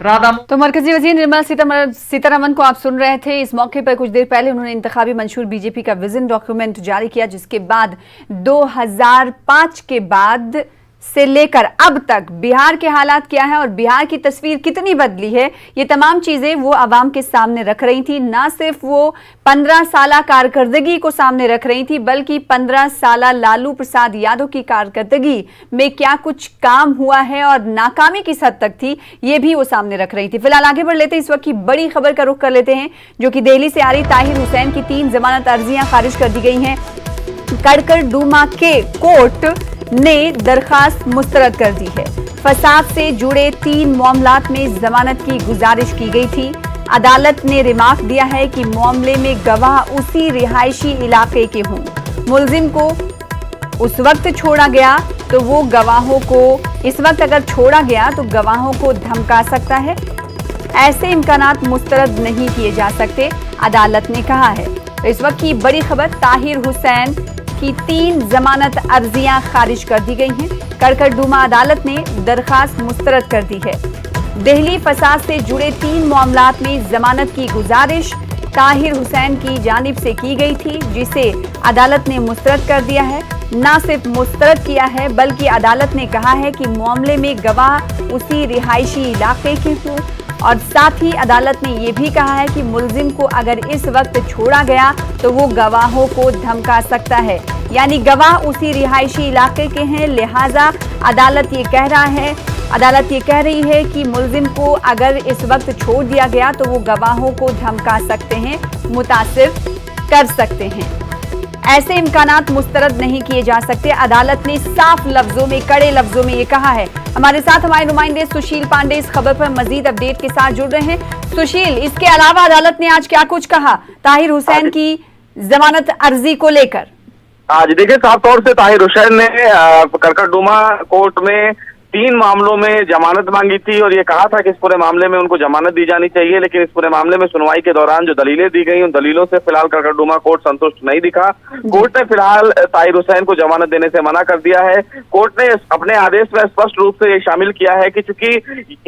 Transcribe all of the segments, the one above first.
राधा। तो मरकजी वजीर निर्मला सीतारमण को आप सुन रहे थे। इस मौके पर कुछ देर पहले उन्होंने इंतखाबी मंशूर बीजेपी का विजन डॉक्यूमेंट जारी किया, जिसके बाद 2005 के बाद से लेकर अब तक बिहार के हालात क्या है और बिहार की तस्वीर कितनी बदली है, ये तमाम चीजें वो आवाम के सामने रख रही थी। ना सिर्फ वो 15 साला कारकर्दगी को सामने रख रही थी, बल्कि 15 साला लालू प्रसाद यादव की कारकर्दगी में क्या कुछ काम हुआ है और नाकामी किस हद तक थी, ये भी वो सामने रख रही थी। फिलहाल आगे बढ़ लेते हैं, इस वक्त की बड़ी खबर का रुख कर लेते हैं, जो कि दिल्ली से आ रही। ताहिर हुसैन की 3 जमानत अर्जियां खारिज कर दी गई हैं। कड़कड़डूमा के कोर्ट ने दरखास्त मुस्तरद कर दी है। फसाद से जुड़े 3 मामलात में जमानत की गुजारिश की गई थी। अदालत ने रिमार्क दिया है कि मामले में गवाह उसी रिहायशी इलाके के हों। मुलजिम को उस वक्त छोड़ा गया तो वो गवाहों को इस वक्त अगर छोड़ा गया तो गवाहों को धमका सकता है। ऐसे इम्कानात मुस्तरद नहीं किए जा सकते, अदालत ने कहा है। इस वक्त की बड़ी खबर, ताहिर हुसैन की 3 जमानत अर्जियां खारिज कर दी गई हैं। कड़कड़डूमा अदालत ने दरखास्त मुस्तरद कर दी है। दिल्ली फसाद से जुड़े 3 मामलात में जमानत की गुजारिश ताहिर हुसैन की जानिब से की गई थी, जिसे अदालत ने मुस्तरद कर दिया है। न सिर्फ मुस्तरद किया है, बल्कि अदालत ने कहा है कि मामले में गवाह उसी रिहायशी इलाके के हों, और साथ ही अदालत ने यह भी कहा है कि मुलजिम को अगर इस वक्त छोड़ा गया तो वो गवाहों को धमका सकता है। यानी गवाह उसी रिहायशी इलाके के हैं, लिहाजा अदालत ये कह रही है कि मुलजिम को अगर इस वक्त छोड़ दिया गया तो वो गवाहों को धमका सकते हैं, मुतासिर कर सकते हैं। ऐसे इम्कानात मुस्तरद नहीं किए जा सकते, अदालत ने साफ लफ्जों में, कड़े लफ्जों में ये कहा है। हमारे साथ हमारे नुमाइंदे सुशील पांडे इस खबर पर मजीद अपडेट के साथ जुड़ रहे हैं। सुशील, इसके अलावा अदालत ने आज क्या कुछ कहा ताहिर हुसैन की जमानत अर्जी को लेकर? आज देखिए, साफ तौर से ताहिर हुसैन ने कड़कड़डूमा कोर्ट में 3 मामलों में जमानत मांगी थी और ये कहा था कि इस पूरे मामले में उनको जमानत दी जानी चाहिए, लेकिन इस पूरे मामले में सुनवाई के दौरान जो दलीलें दी गई, उन दलीलों से फिलहाल कड़कड़डूमा कोर्ट संतुष्ट नहीं दिखा। कोर्ट ने फिलहाल ताहिर हुसैन को जमानत देने से मना कर दिया है। कोर्ट ने अपने आदेश में स्पष्ट रूप से ये शामिल किया है कि चूंकि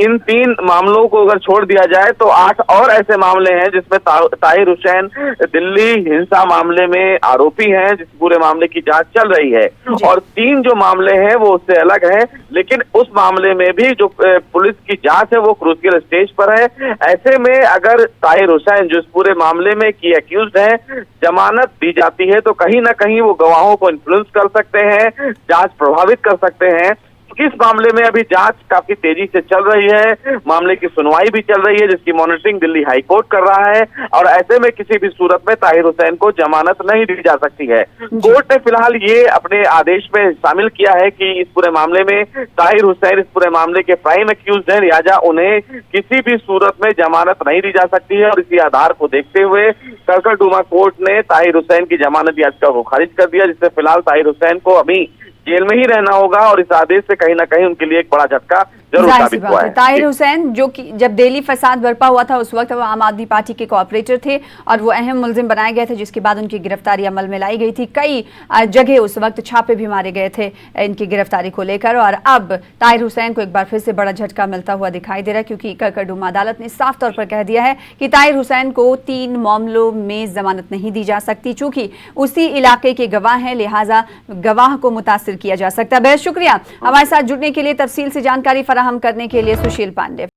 इन 3 मामलों को अगर छोड़ दिया जाए तो 8 और ऐसे मामले हैं जिसमें ताहिर हुसैन दिल्ली हिंसा मामले में आरोपी हैं, जिस पूरे मामले की जांच चल रही है, और 3 जो मामले हैं वो उससे अलग है, लेकिन उस मामले में भी जो पुलिस की जांच है वो क्रूशियल स्टेज पर है। ऐसे में अगर ताहिर हुसैन जो इस पूरे मामले में की एक्यूज्ड है, जमानत दी जाती है तो कहीं ना कहीं वो गवाहों को इन्फ्लुएंस कर सकते हैं, जांच प्रभावित कर सकते हैं। इस मामले में अभी जांच काफी तेजी से चल रही है, मामले की सुनवाई भी चल रही है, जिसकी मॉनिटरिंग दिल्ली हाई कोर्ट कर रहा है, और ऐसे में किसी भी सूरत में ताहिर हुसैन को जमानत नहीं दी जा सकती है। कोर्ट ने फिलहाल ये अपने आदेश में शामिल किया है कि इस पूरे मामले में ताहिर हुसैन इस पूरे मामले के प्राइम एक्यूज्ड हैं, लिहाजा उन्हें किसी भी सूरत में जमानत नहीं दी जा सकती है। और इसी आधार को देखते हुए कड़कड़डूमा कोर्ट ने ताहिर हुसैन की जमानत याचिका को खारिज कर दिया, जिससे फिलहाल ताहिर हुसैन को अभी जेल में ही रहना होगा, और इस आदेश से कहीं ना कहीं उनके लिए एक बड़ा झटका जरूर साबित हुआ है। ताहिर हुसैन, जो कि जब दिल्ली फसाद बरपा हुआ था उस वक्त वो आम आदमी पार्टी के कोऑपरेटर थे और वो अहम मुलजिम बनाए गए थे, जिसके बाद उनकी गिरफ्तारी अमल में लाई गई थी। कई जगह उस वक्त छापे भी मारे गए थे इनकी गिरफ्तारी को लेकर, और अब ताहिर हुसैन को एक बार फिर से बड़ा झटका मिलता हुआ दिखाई दे रहा है, क्योंकि कड़कड़डूमा अदालत ने साफ तौर पर कह दिया है कि ताहिर हुसैन को 3 मामलों में जमानत नहीं दी जा सकती, चूंकि उसी इलाके के गवाह हैं, लिहाजा गवाह को मुतासिर किया जा सकता है। शुक्रिया हमारे साथ जुड़ने के लिए, तफसील से जानकारी फराहम करने के लिए सुशील पांडे।